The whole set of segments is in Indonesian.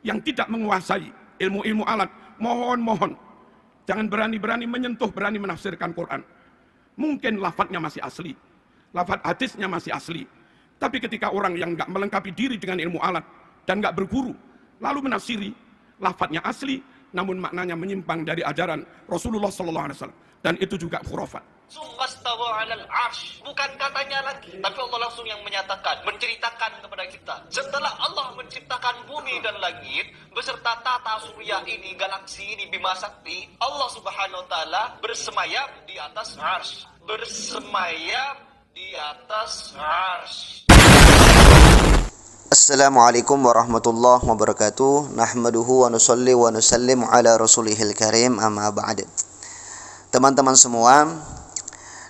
yang tidak menguasai ilmu-ilmu alat, mohon jangan berani-berani menyentuh, berani menafsirkan Quran. Mungkin lafadznya masih asli, lafadz hadisnya masih asli, tapi ketika orang yang nggak melengkapi diri dengan ilmu alat dan nggak berguru, lalu menafsiri, lafadznya asli, namun maknanya menyimpang dari ajaran Rasulullah SAW, dan itu juga khurafat. Sumastawa 'alal 'arsy, bukan katanya lagi, tapi Allah langsung yang menyatakan, menceritakan kepada kita. Setelah Allah menciptakan bumi dan langit beserta tata surya ini, galaksi ini, Bima Sakti, Allah Subhanahu wa taala bersemayam di atas 'arsy. Bersemayam di atas 'arsy. Assalamualaikum warahmatullahi wabarakatuh. Nahmaduhu wa nusalli wa nusallim ala rasulihil karim, amma ba'd. Teman-teman semua,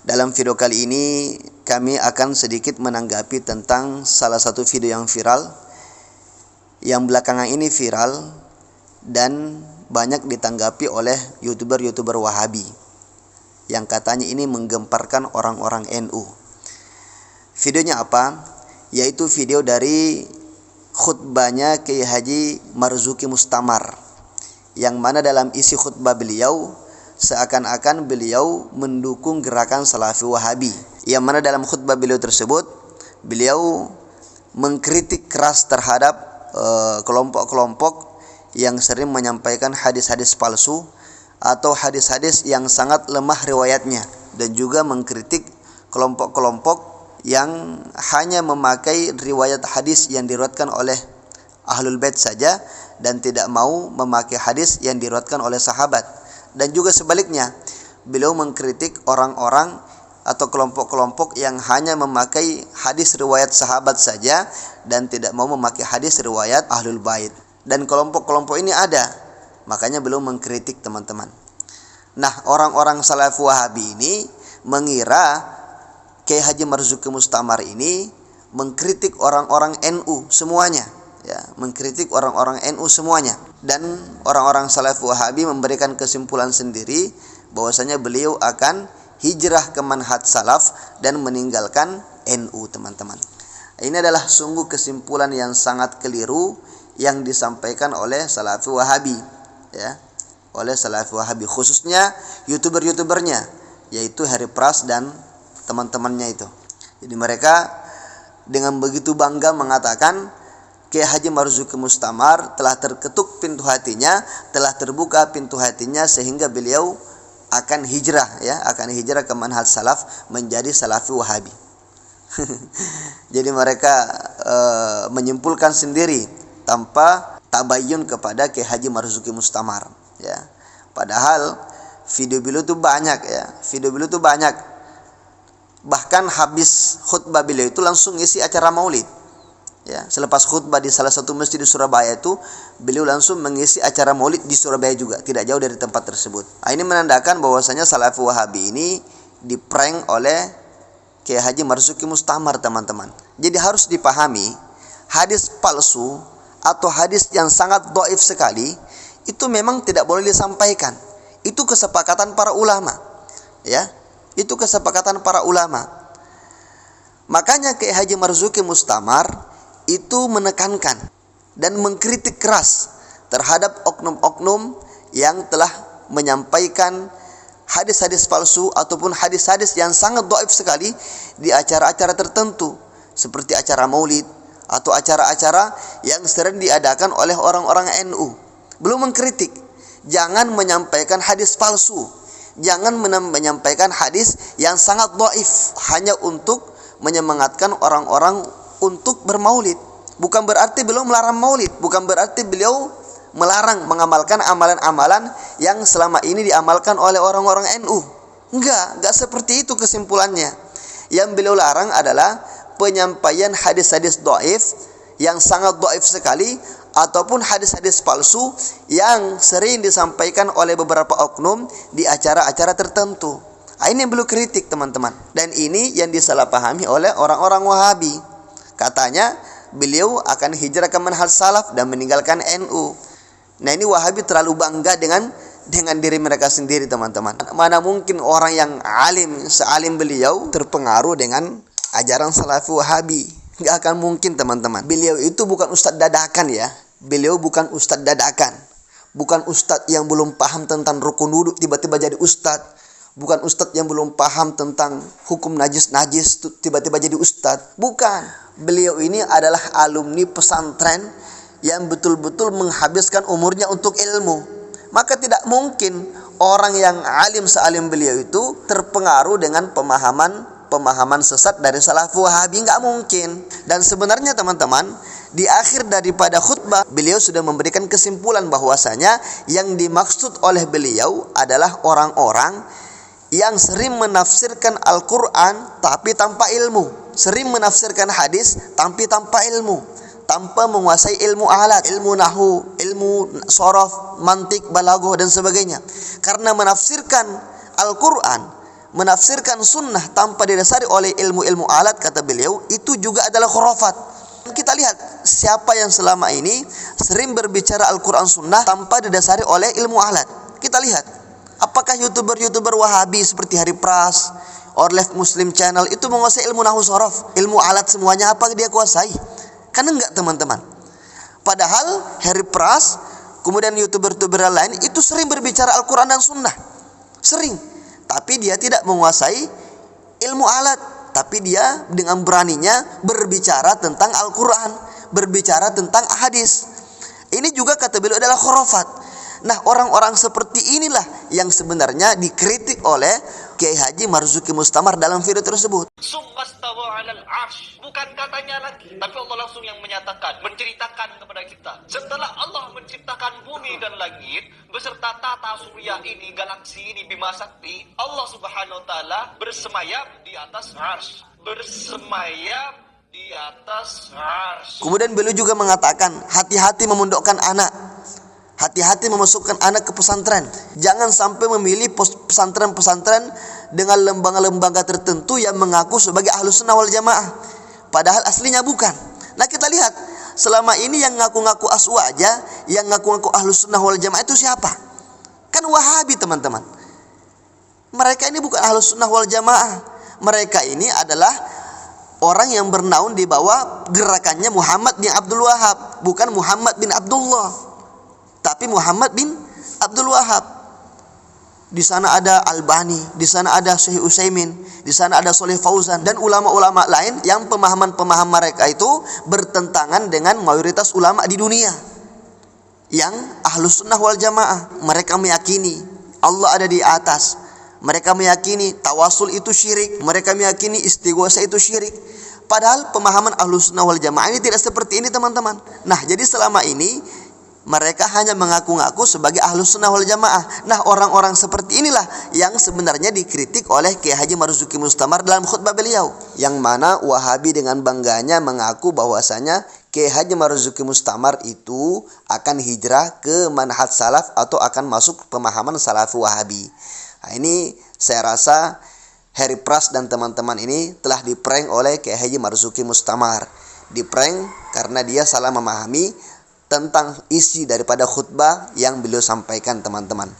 dalam video kali ini kami akan sedikit menanggapi tentang salah satu video yang viral, yang belakangan ini viral dan banyak ditanggapi oleh YouTuber Wahabi yang katanya ini menggemparkan orang-orang NU. Videonya apa? Yaitu video dari khutbahnya Kiai Haji Marzuki Mustamar, yang mana dalam isi khutbah beliau seakan-akan beliau mendukung gerakan Salafi Wahabi, yang mana dalam khutbah beliau tersebut beliau mengkritik keras terhadap kelompok-kelompok yang sering menyampaikan hadis-hadis palsu atau hadis-hadis yang sangat lemah riwayatnya, dan juga mengkritik kelompok-kelompok yang hanya memakai riwayat hadis yang diriwayatkan oleh Ahlul Bait saja dan tidak mau memakai hadis yang diriwayatkan oleh sahabat. Dan juga sebaliknya, beliau mengkritik orang-orang atau kelompok-kelompok yang hanya memakai hadis riwayat sahabat saja dan tidak mau memakai hadis riwayat Ahlul Bait. Dan kelompok-kelompok ini ada, makanya beliau mengkritik, teman-teman. Nah, orang-orang Salafi Wahabi ini mengira Kiai Haji Marzuki Mustamar ini mengkritik orang-orang NU semuanya, ya, mengkritik orang-orang NU semuanya. Dan orang-orang Salafi Wahabi memberikan kesimpulan sendiri bahwasanya beliau akan hijrah ke manhaj salaf dan meninggalkan NU, teman-teman. Ini adalah sungguh kesimpulan yang sangat keliru yang disampaikan oleh Salafi Wahabi, ya, oleh Salafi Wahabi, khususnya YouTubernya, yaitu Harry Pras dan teman-temannya itu. Jadi mereka dengan begitu bangga mengatakan Kiai Haji Marzuki Mustamar telah terketuk pintu hatinya, telah terbuka pintu hatinya sehingga beliau akan hijrah, ya, akan hijrah ke manhaj salaf menjadi Salafi Wahabi. Jadi mereka menyimpulkan sendiri tanpa tabayyun kepada Kiai Haji Marzuki Mustamar, ya. Padahal video beliau itu banyak, ya. Video beliau itu banyak. Bahkan habis khutbah beliau itu langsung isi acara maulid. Ya, selepas khutbah di salah satu masjid di Surabaya itu, beliau langsung mengisi acara maulid di Surabaya juga, tidak jauh dari tempat tersebut. Ini menandakan bahwasanya Salafi Wahabi ini diprank oleh Kiai Haji Marzuki Mustamar, teman-teman. Jadi harus dipahami, hadis palsu atau hadis yang sangat dhaif sekali itu memang tidak boleh disampaikan. Itu kesepakatan para ulama, ya. Itu kesepakatan para ulama. Makanya Kiai Haji Marzuki Mustamar itu menekankan dan mengkritik keras terhadap oknum-oknum yang telah menyampaikan hadis-hadis palsu ataupun hadis-hadis yang sangat dhaif sekali di acara-acara tertentu seperti acara maulid atau acara-acara yang sering diadakan oleh orang-orang NU. Belum mengkritik, jangan menyampaikan hadis palsu, jangan menyampaikan hadis yang sangat dhaif hanya untuk menyemangatkan orang-orang untuk bermaulid. Bukan berarti beliau melarang maulid, bukan berarti beliau melarang mengamalkan amalan-amalan yang selama ini diamalkan oleh orang-orang NU. Enggak seperti itu kesimpulannya. Yang beliau larang adalah penyampaian hadis-hadis dhaif yang sangat dhaif sekali ataupun hadis-hadis palsu yang sering disampaikan oleh beberapa oknum di acara-acara tertentu. Ini yang beliau kritik, teman-teman. Dan ini yang disalahpahami oleh orang-orang Wahabi. Katanya beliau akan hijrah ke manhaj salaf dan meninggalkan NU. Nah, ini Wahabi terlalu bangga dengan diri mereka sendiri, teman-teman. Mana mungkin orang yang alim sealim beliau terpengaruh dengan ajaran Salafi Wahabi? Gak akan mungkin, teman-teman. Beliau itu bukan ustadz dadakan, ya. Beliau bukan ustadz dadakan, bukan ustadz yang belum paham tentang rukun wudhu tiba-tiba jadi ustadz, bukan ustadz yang belum paham tentang hukum najis tiba-tiba jadi ustadz. Bukan. Beliau ini adalah alumni pesantren yang betul-betul menghabiskan umurnya untuk ilmu. Maka tidak mungkin orang yang alim sealim beliau itu terpengaruh dengan pemahaman sesat dari salafus wahabi. Nggak mungkin. Dan sebenarnya teman-teman, di akhir daripada khutbah beliau sudah memberikan kesimpulan bahwasanya yang dimaksud oleh beliau adalah orang-orang yang sering menafsirkan Al-Quran tapi tanpa ilmu, sering menafsirkan hadis tapi tanpa ilmu, tanpa menguasai ilmu alat, ilmu nahwu, ilmu sorof, mantik, balaghah dan sebagainya. Karena menafsirkan Al-Quran, menafsirkan sunnah tanpa didasari oleh ilmu-ilmu alat, kata beliau, itu juga adalah khurafat. Kita lihat siapa yang selama ini sering berbicara Al-Quran sunnah tanpa didasari oleh ilmu alat. Kita lihat, apakah YouTuber Wahabi seperti Harry Pras, Orlev Muslim Channel itu menguasai ilmu nahwu sorof, ilmu alat semuanya apa dia kuasai? Kan enggak teman-teman. Padahal Harry Pras, kemudian YouTuber lain itu sering berbicara Al-Quran dan sunnah. Sering. Tapi dia tidak menguasai ilmu alat. Tapi dia dengan beraninya berbicara tentang Al-Quran, berbicara tentang hadis. Ini juga kata beliau adalah khurafat. Nah, orang-orang seperti inilah yang sebenarnya dikritik oleh Kiai Haji Marzuki Mustamar dalam video tersebut. Summastawa 'alal 'arsy, bukan katanya lagi, tapi Allah langsung yang menyatakan, menceritakan kepada kita. Setelah Allah menciptakan bumi dan langit beserta tata surya ini, galaksi ini, Bima Sakti, Allah Subhanahu wa taala bersemayam di atas 'arsy. Bersemayam di atas 'arsy. Kemudian beliau juga mengatakan, hati-hati memondokkan anak. Hati-hati memasukkan anak ke pesantren. Jangan sampai memilih pesantren-pesantren dengan lembaga-lembaga tertentu yang mengaku sebagai Ahlus Sunnah wal Jamaah, padahal aslinya bukan. Nah, kita lihat selama ini yang ngaku-ngaku aswaja, yang ngaku-ngaku Ahlus Sunnah wal Jamaah itu siapa? Kan Wahabi, teman-teman. Mereka ini bukan Ahlus Sunnah wal Jamaah. Mereka ini adalah orang yang bernaung di bawah gerakannya Muhammad bin Abdul Wahab, bukan Muhammad bin Abdullah, tapi Muhammad bin Abdul Wahab. Di sana ada Albani, di sana ada Syekh Utsaimin, di sana ada Shalih Fauzan dan ulama-ulama lain yang pemahaman mereka itu bertentangan dengan mayoritas ulama di dunia yang Ahlus Sunnah wal Jamaah. Mereka meyakini Allah ada di atas. Mereka meyakini tawasul itu syirik. Mereka meyakini istighosa itu syirik. Padahal pemahaman Ahlus Sunnah wal Jamaah ini tidak seperti ini, teman-teman. Nah, jadi selama ini mereka hanya mengaku-ngaku sebagai Ahlus Sunnah wal Jamaah. Nah, orang-orang seperti inilah yang sebenarnya dikritik oleh Kiai Haji Marzuki Mustamar dalam khutbah beliau, yang mana Wahabi dengan bangganya mengaku bahwasanya Kiai Haji Marzuki Mustamar itu akan hijrah ke manhaj salaf atau akan masuk pemahaman salaf Wahabi. Nah, ini saya rasa Harry Pras dan teman-teman ini telah diprank oleh Kiai Haji Marzuki Mustamar. Diprank karena dia salah memahami tentang isi daripada khutbah yang beliau sampaikan, teman-teman.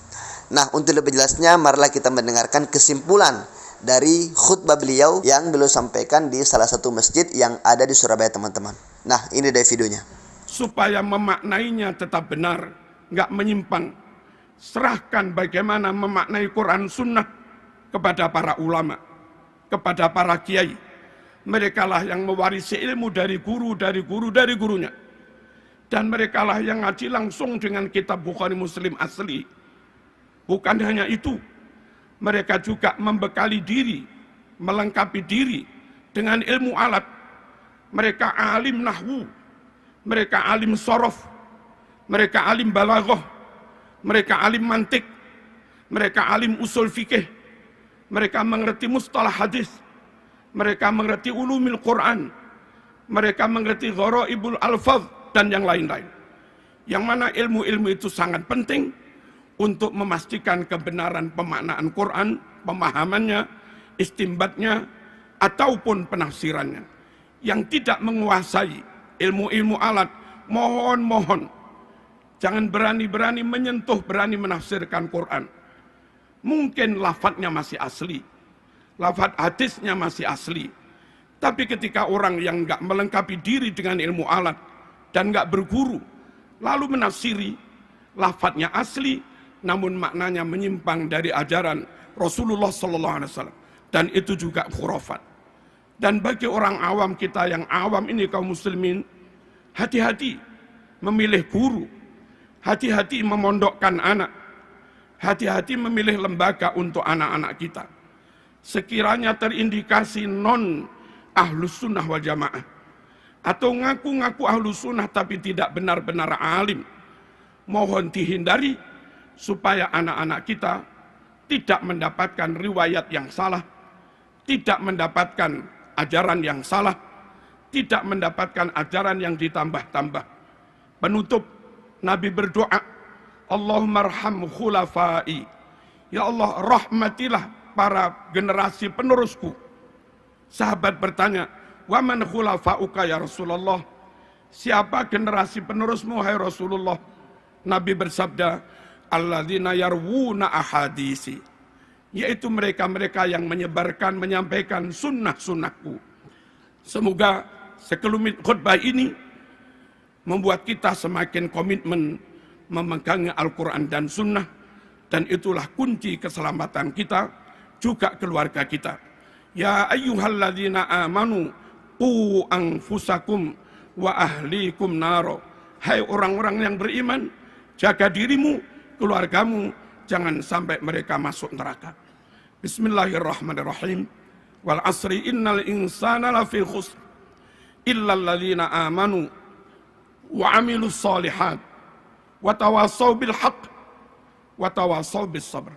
Nah, untuk lebih jelasnya, marilah kita mendengarkan kesimpulan dari khutbah beliau yang beliau sampaikan di salah satu masjid yang ada di Surabaya, teman-teman. Nah, ini dari videonya. Supaya memaknainya tetap benar, nggak menyimpang, serahkan bagaimana memaknai Quran Sunnah kepada para ulama, kepada para kiai. Mereka lah yang mewarisi ilmu dari gurunya. Dan mereka lah yang ngaji langsung dengan kitab Bukhari Muslim asli. Bukan hanya itu, mereka juga membekali diri, melengkapi diri dengan ilmu alat. Mereka alim nahwu, mereka alim sorof, mereka alim balaghah, mereka alim mantik, mereka alim usul fikih, mereka mengerti mustalah hadis, mereka mengerti ulumil Quran, mereka mengerti gharaibul alfaz, dan yang lain-lain. Yang mana ilmu-ilmu itu sangat penting untuk memastikan kebenaran pemaknaan Quran, pemahamannya, istimbatnya, ataupun penafsirannya. Yang tidak menguasai ilmu-ilmu alat, mohon, jangan berani-berani menyentuh, berani menafsirkan Quran. Mungkin lafadznya masih asli, lafadz hadisnya masih asli, tapi ketika orang yang nggak melengkapi diri dengan ilmu alat, dan nggak berguru, lalu menafsiri lafadznya asli namun maknanya menyimpang dari ajaran Rasulullah sallallahu alaihi wasallam, dan itu juga khurafat. Dan bagi orang awam, kita yang awam ini kaum muslimin, hati-hati memilih guru, hati-hati memondokkan anak, hati-hati memilih lembaga untuk anak-anak kita. Sekiranya terindikasi non ahlus sunnah wal jamaah, atau ngaku-ngaku ahlus sunnah tapi tidak benar-benar alim, mohon dihindari supaya anak-anak kita tidak mendapatkan riwayat yang salah, tidak mendapatkan ajaran yang salah, tidak mendapatkan ajaran yang ditambah-tambah. Penutup, Nabi berdoa, Allahumma arham khulafai, ya Allah rahmatilah para generasi penerusku. Sahabat bertanya, wa man khulafauka ya Rasulullah, siapa generasi penerusmu hai Rasulullah? Nabi bersabda, alladzina yarwuna ahadisi, yaitu mereka-mereka yang menyebarkan, menyampaikan sunnah-sunnahku. Semoga sekelumit khutbah ini membuat kita semakin komitmen memegang Al-Quran dan sunnah, dan itulah kunci keselamatan kita, juga keluarga kita. Ya ayyuhalladzina amanu qu anfusakum wa ahlikum naro. Hai orang-orang yang beriman, jaga dirimu, keluargamu, jangan sampai mereka masuk neraka. Bismillahirrahmanirrahim. Wal asri innal insana lafi khusr illal ladzina amanu wa amilus solihat wa tawasaw bil haqq wa tawasaw bis sabr.